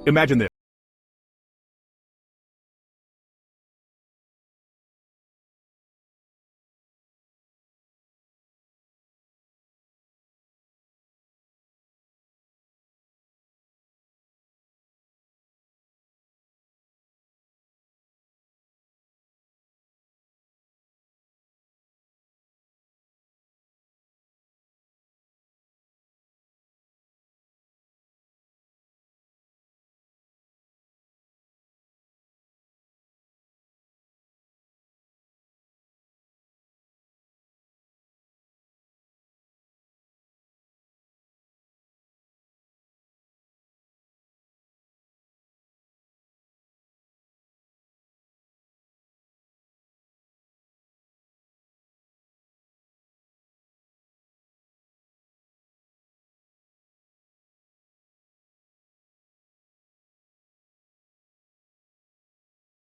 Imagine this.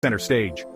Center stage.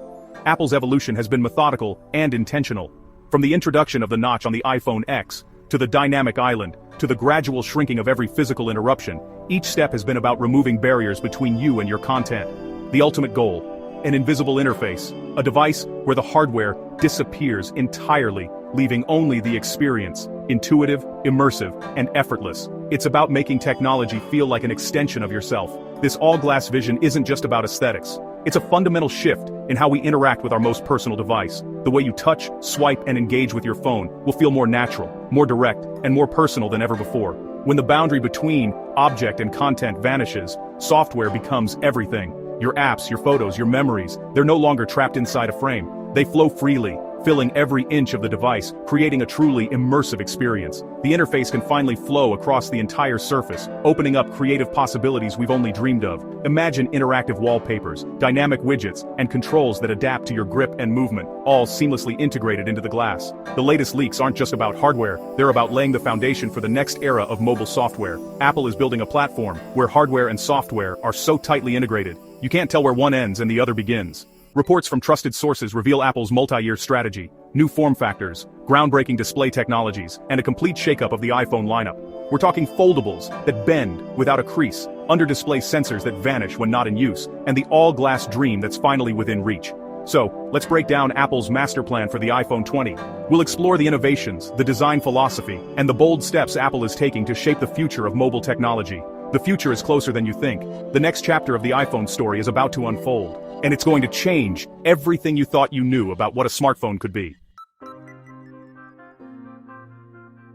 Apple's evolution has been methodical and intentional. From the introduction of the notch on the iPhone X, to the dynamic island, to the gradual shrinking of every physical interruption, each step has been about removing barriers between you and your content. The ultimate goal: an invisible interface, a device where the hardware disappears entirely, leaving only the experience, intuitive, immersive, and effortless. It's about making technology feel like an extension of yourself. This all-glass vision isn't just about aesthetics. It's a fundamental shift in how we interact with our most personal device. The way you touch, swipe, and engage with your phone will feel more natural, more direct, and more personal than ever before. When the boundary between object and content vanishes, software becomes everything. Your apps, your photos, your memories, they're no longer trapped inside a frame. They flow freely, filling every inch of the device, creating a truly immersive experience. The interface can finally flow across the entire surface, opening up creative possibilities we've only dreamed of. Imagine interactive wallpapers, dynamic widgets, and controls that adapt to your grip and movement, all seamlessly integrated into the glass. The latest leaks aren't just about hardware, they're about laying the foundation for the next era of mobile software. Apple is building a platform where hardware and software are so tightly integrated, you can't tell where one ends and the other begins. Reports from trusted sources reveal Apple's multi-year strategy, new form factors, groundbreaking display technologies, and a complete shakeup of the iPhone lineup. We're talking foldables that bend without a crease, under-display sensors that vanish when not in use, and the all-glass dream that's finally within reach. So, let's break down Apple's master plan for the iPhone 20. We'll explore the innovations, the design philosophy, and the bold steps Apple is taking to shape the future of mobile technology. The future is closer than you think. The next chapter of the iPhone story is about to unfold. And it's going to change everything you thought you knew about what a smartphone could be.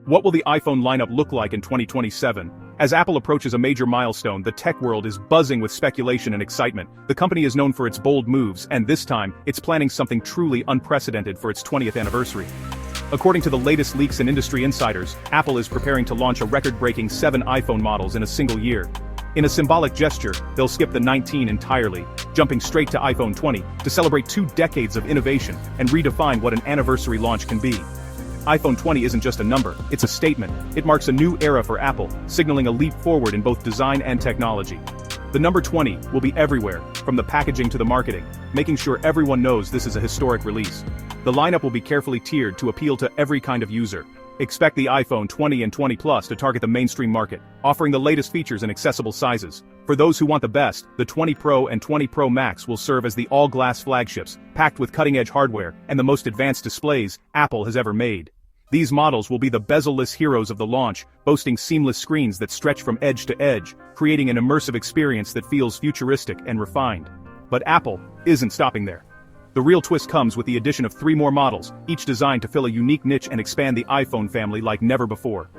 What will the iPhone lineup look like in 2027? As Apple approaches a major milestone, the tech world is buzzing with speculation and excitement. The company is known for its bold moves, and this time, it's planning something truly unprecedented for its 20th anniversary. According to the latest leaks and industry insiders, Apple is preparing to launch a record-breaking 7 iPhone models in a single year. In a symbolic gesture, they'll skip the 19 entirely, jumping straight to iPhone 20 to celebrate 2 decades of innovation and redefine what an anniversary launch can be. iPhone 20 isn't just a number, it's a statement. It marks a new era for Apple, signaling a leap forward in both design and technology. The number 20 will be everywhere, from the packaging to the marketing, making sure everyone knows this is a historic release. The lineup will be carefully tiered to appeal to every kind of user. Expect the iPhone 20 and 20 Plus to target the mainstream market, offering the latest features in accessible sizes. For those who want the best, the 20 Pro and 20 Pro Max will serve as the all-glass flagships, packed with cutting-edge hardware and the most advanced displays Apple has ever made. These models will be the bezel-less heroes of the launch, boasting seamless screens that stretch from edge to edge, creating an immersive experience that feels futuristic and refined. But Apple isn't stopping there. The real twist comes with the addition of 3 more models, each designed to fill a unique niche and expand the iPhone family like never before.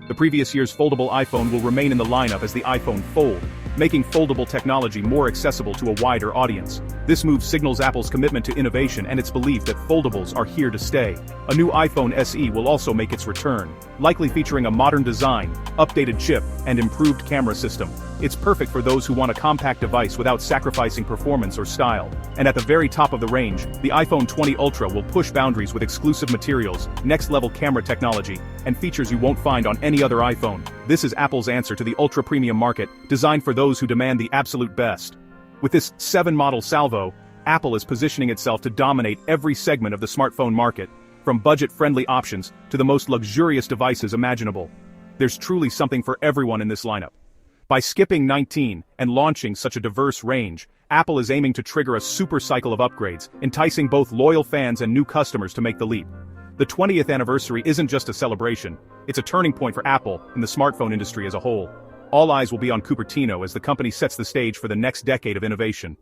The previous year's foldable iPhone will remain in the lineup as the iPhone Fold, making foldable technology more accessible to a wider audience. This move signals Apple's commitment to innovation and its belief that foldables are here to stay. A new iPhone SE will also make its return, likely featuring a modern design, updated chip, and improved camera system. It's perfect for those who want a compact device without sacrificing performance or style. And at the very top of the range, the iPhone 20 Ultra will push boundaries with exclusive materials, next-level camera technology, and features you won't find on any other iPhone. This is Apple's answer to the ultra-premium market, designed for those who demand the absolute best. With this 7-model salvo, Apple is positioning itself to dominate every segment of the smartphone market, from budget-friendly options to the most luxurious devices imaginable. There's truly something for everyone in this lineup. By skipping 19 and launching such a diverse range, Apple is aiming to trigger a super cycle of upgrades, enticing both loyal fans and new customers to make the leap. The 20th anniversary isn't just a celebration, it's a turning point for Apple and the smartphone industry as a whole. All eyes will be on Cupertino as the company sets the stage for the next decade of innovation.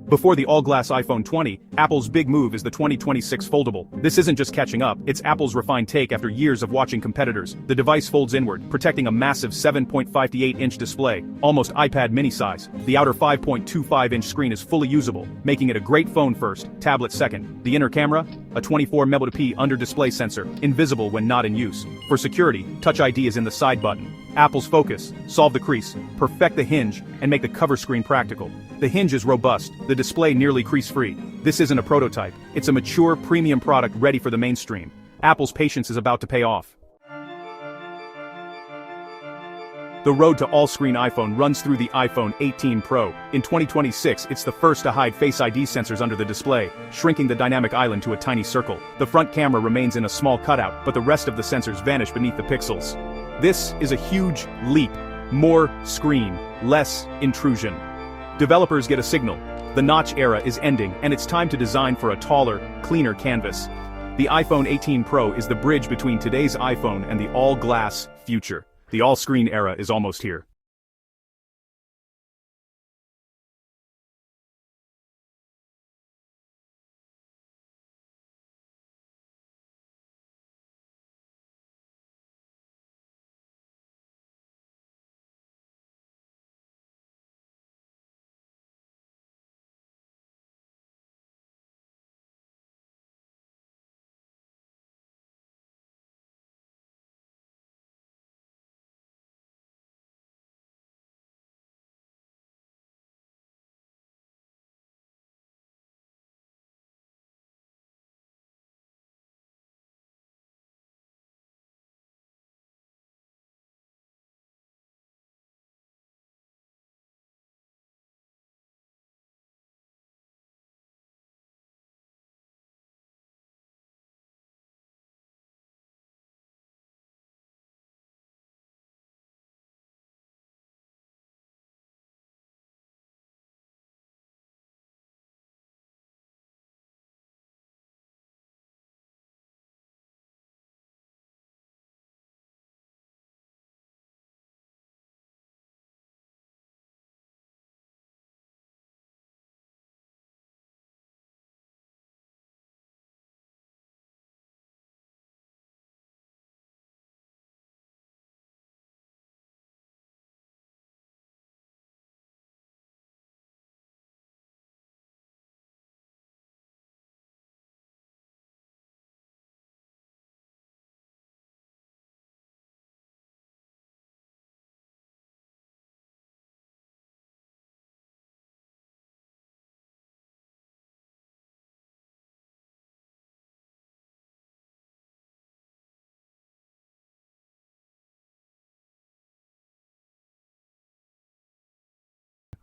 Before the all-glass iPhone 20, Apple's big move is the 2026 Foldable. This isn't just catching up, it's Apple's refined take after years of watching competitors. The device folds inward, protecting a massive 7.58-inch display, almost iPad mini size. The outer 5.25-inch screen is fully usable, making it a great phone first, tablet second. The inner camera? A 24-megapixel under-display sensor, invisible when not in use. For security, Touch ID is in the side button. Apple's focus: solve the crease, perfect the hinge, and make the cover screen practical. The hinge is robust, the display nearly crease-free. This isn't a prototype, it's a mature, premium product ready for the mainstream. Apple's patience is about to pay off. The road to all-screen iPhone runs through the iPhone 18 Pro. In 2026, it's the first to hide Face ID sensors under the display, shrinking the dynamic island to a tiny circle. The front camera remains in a small cutout, but the rest of the sensors vanish beneath the pixels. This is a huge leap. More screen, less intrusion. Developers get a signal. The notch era is ending, and it's time to design for a taller, cleaner canvas. The iPhone 18 Pro is the bridge between today's iPhone and the all-glass future. The all-screen era is almost here.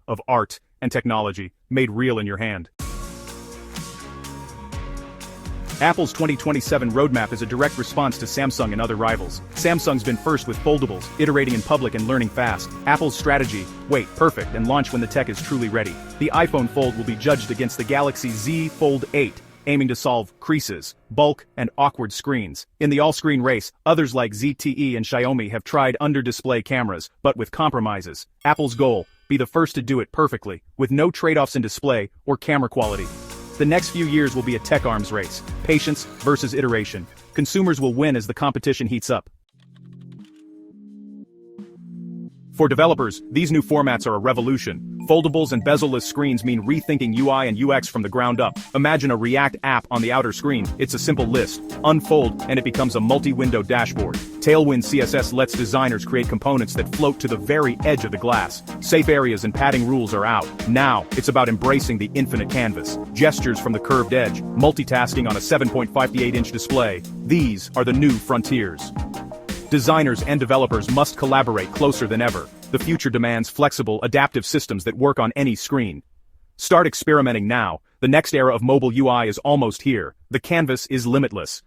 Of art and technology, made real in your hand. Apple's 2027 roadmap is a direct response to Samsung and other rivals. Samsung's been first with foldables, iterating in public and learning fast. Apple's strategy: wait, perfect, and launch when the tech is truly ready. The iPhone Fold will be judged against the Galaxy Z Fold 8, aiming to solve creases, bulk, and awkward screens. In the all-screen race, others like ZTE and Xiaomi have tried under-display cameras, but with compromises. Apple's goal: be the first to do it perfectly, with no trade-offs in display or camera quality. The next few years will be a tech arms race, patience versus iteration. Consumers will win as the competition heats up. For developers, these new formats are a revolution. Foldables and bezel-less screens mean rethinking UI and UX from the ground up. Imagine a React app on the outer screen. It's a simple list. Unfold, and it becomes a multi-window dashboard. Tailwind CSS lets designers create components that float to the very edge of the glass. Safe areas and padding rules are out. Now, it's about embracing the infinite canvas. Gestures from the curved edge, multitasking on a 7.58-inch display. These are the new frontiers. Designers and developers must collaborate closer than ever. The future demands flexible, adaptive systems that work on any screen. Start experimenting now. The next era of mobile UI is almost here. The canvas is limitless.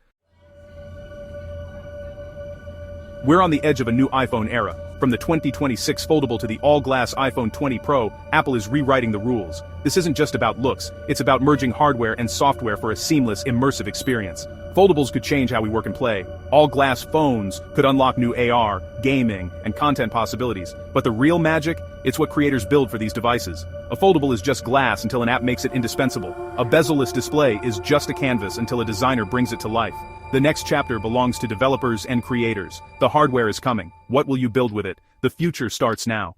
We're on the edge of a new iPhone era. From the 2026 Foldable to the all-glass iPhone 20 Pro, Apple is rewriting the rules. This isn't just about looks, it's about merging hardware and software for a seamless, immersive experience. Foldables could change how we work and play. All-glass phones could unlock new AR, gaming, and content possibilities. But the real magic? It's what creators build for these devices. A foldable is just glass until an app makes it indispensable. A bezel-less display is just a canvas until a designer brings it to life. The next chapter belongs to developers and creators. The hardware is coming. What will you build with it? The future starts now.